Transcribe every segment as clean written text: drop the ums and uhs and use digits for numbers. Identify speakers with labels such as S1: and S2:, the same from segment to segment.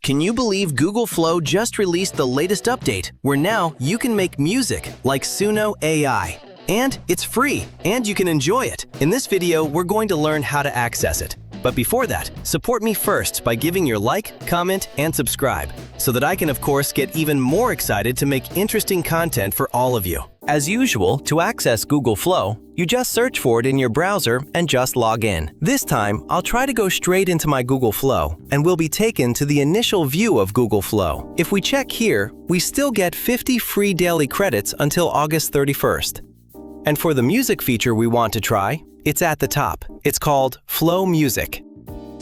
S1: Can you believe Google Flow just released the latest update, where now you can make music like Suno AI? And it's free, and you can enjoy it. In this video, we're going to learn how to access it. But before that, support me first by giving your like, comment, and subscribe, so that I can, of course, get even more excited to make interesting content for all of you. As usual, to access Google Flow, you just search for it in your browser and just log in. This time, I'll try to go straight into my Google Flow, and we'll be taken to the initial view of Google Flow. If we check here, we still get 50 free daily credits until August 31st. And for the music feature we want to try, it's at the top. It's called Flow Music.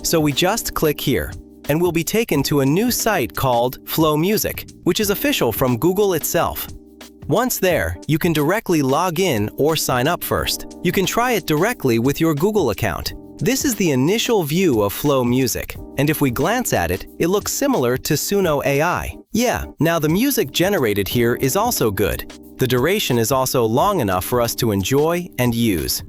S1: So we just click here, and we'll be taken to a new site called Flow Music, which is official from Google itself. Once there, you can directly log in or sign up first. You can try it directly with your Google account. This is the initial view of Flow Music, and if we glance at it, it looks similar to Suno AI. Yeah, now the music generated here is also good. The duration is also long enough for us to enjoy and use.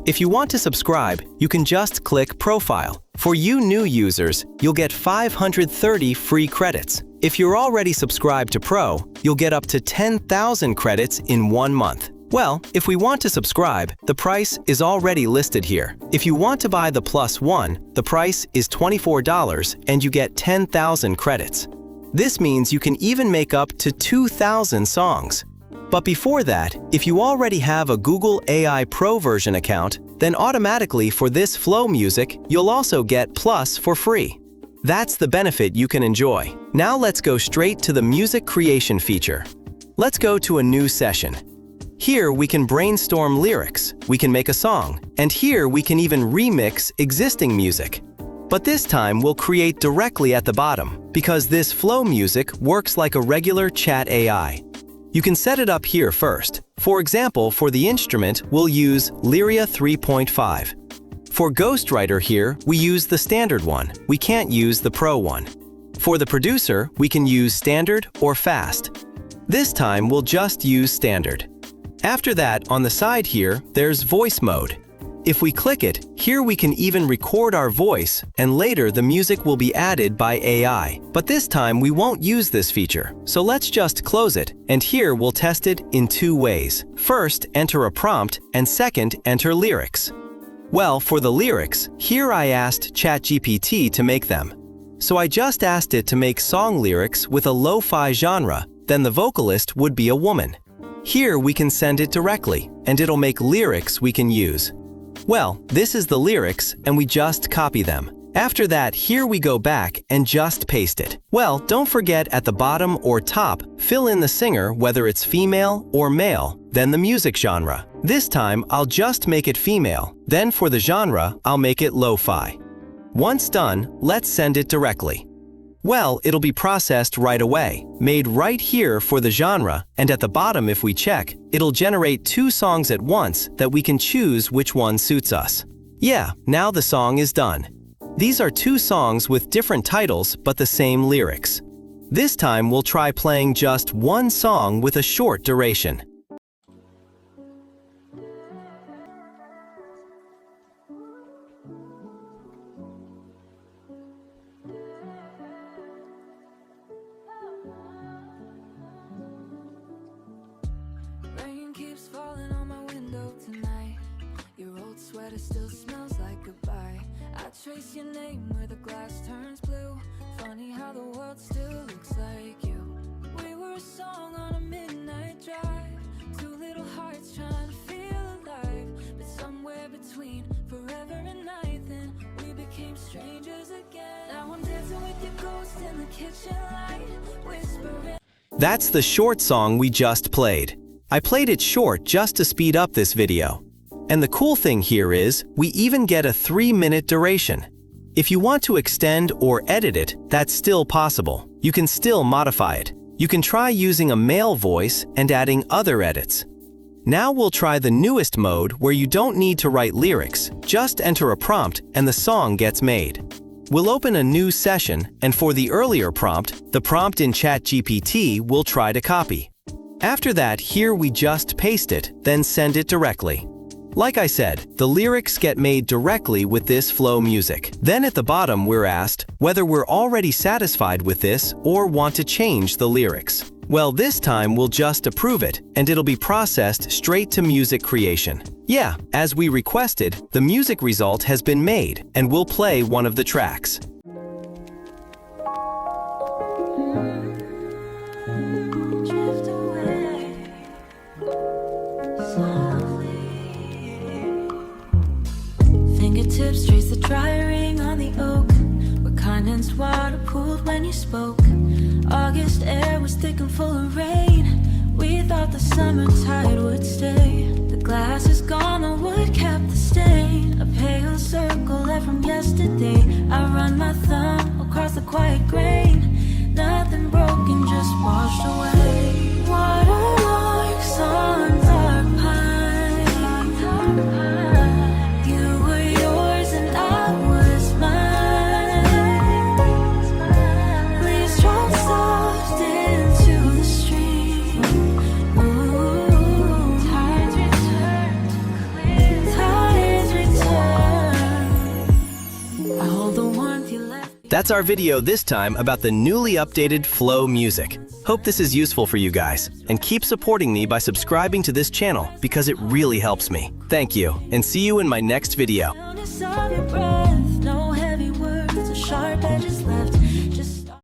S1: If you want to subscribe, you can just click Profile. For you new users, you'll get 530 free credits. If you're already subscribed to Pro, you'll get up to 10,000 credits in 1 month. Well, if we want to subscribe, the price is already listed here. If you want to buy the +1, the price is $24 and you get 10,000 credits. This means you can even make up to 2,000 songs. But before that, if you already have a Google AI Pro version account, then automatically for this Flow Music, you'll also get Plus for free. That's the benefit you can enjoy. Now let's go straight to the music creation feature. Let's go to a new session. Here we can brainstorm lyrics, we can make a song, and here we can even remix existing music. But this time we'll create directly at the bottom, because this Flow Music works like a regular chat AI. You can set it up here first. For example, for the instrument, we'll use Lyria 3.5. For Ghostwriter here, we use the standard one. We can't use the Pro one. For the producer, we can use standard or fast. This time, we'll just use standard. After that, on the side here, there's voice mode. If we click it, here we can even record our voice, and later the music will be added by AI. But this time we won't use this feature, so let's just close it, and here we'll test it in 2 ways. First, enter a prompt, and second, enter lyrics. Well, for the lyrics, here I asked ChatGPT to make them. So I just asked it to make song lyrics with a lo-fi genre, then the vocalist would be a woman. Here we can send it directly, and it'll make lyrics we can use. Well, this is the lyrics, and we just copy them. After that, here we go back and just paste it. Well, don't forget at the bottom or top, fill in the singer, whether it's female or male, then the music genre. This time, I'll just make it female. Then for the genre, I'll make it lo-fi. Once done, let's send it directly. Well, it'll be processed right away, made right here for the genre, and at the bottom if we check, it'll generate 2 songs at once that we can choose which one suits us. Yeah, now the song is done. These are 2 songs with different titles but the same lyrics. This time we'll try playing just 1 song with a short duration.
S2: Falling on my window tonight. Your old sweater still smells like goodbye. I trace your name where the glass turns blue. Funny how the world still looks like you. We were a song on a midnight drive. 2 little hearts trying to feel alive. But somewhere between forever and night, then we became strangers again. Now I'm dancing with your ghost in the kitchen light, whispering.
S1: That's the short song we just played. I played it short just to speed up this video. And the cool thing here is, we even get a 3-minute duration. If you want to extend or edit it, that's still possible. You can still modify it. You can try using a male voice and adding other edits. Now we'll try the newest mode where you don't need to write lyrics, just enter a prompt and the song gets made. We'll open a new session, and for the earlier prompt, the prompt in ChatGPT we'll try to copy. After that, here we just paste it, then send it directly. Like I said, the lyrics get made directly with this flow music. Then at the bottom, we're asked whether we're already satisfied with this or want to change the lyrics. Well, this time we'll just approve it, and it'll be processed straight to music creation. Yeah, as we requested, the music result has been made, and we'll play one of the tracks.
S2: Drift away softly. Fingertips trace the dry ring on the oak, where condensed water pooled when you spoke. August air was thick and full of rain. We thought the summer tide would stay. The glass is gone, the wood kept the stain. A pale circle left from yesterday. I run my thumb across the quiet grain. Nothing broken, just washed away. Watermarks on dark pine. You were yours and I was mine. Please drop soft into the stream. Ooh, tides return to clear. Tides return. I hold the warmth you left.
S1: That's our video this time about the newly updated flow music. Hope this is useful for you guys, and keep supporting me by subscribing to this channel because it really helps me. Thank you, and see you in my next video.
S2: Soundness of your breath, no heavy words or sharp edges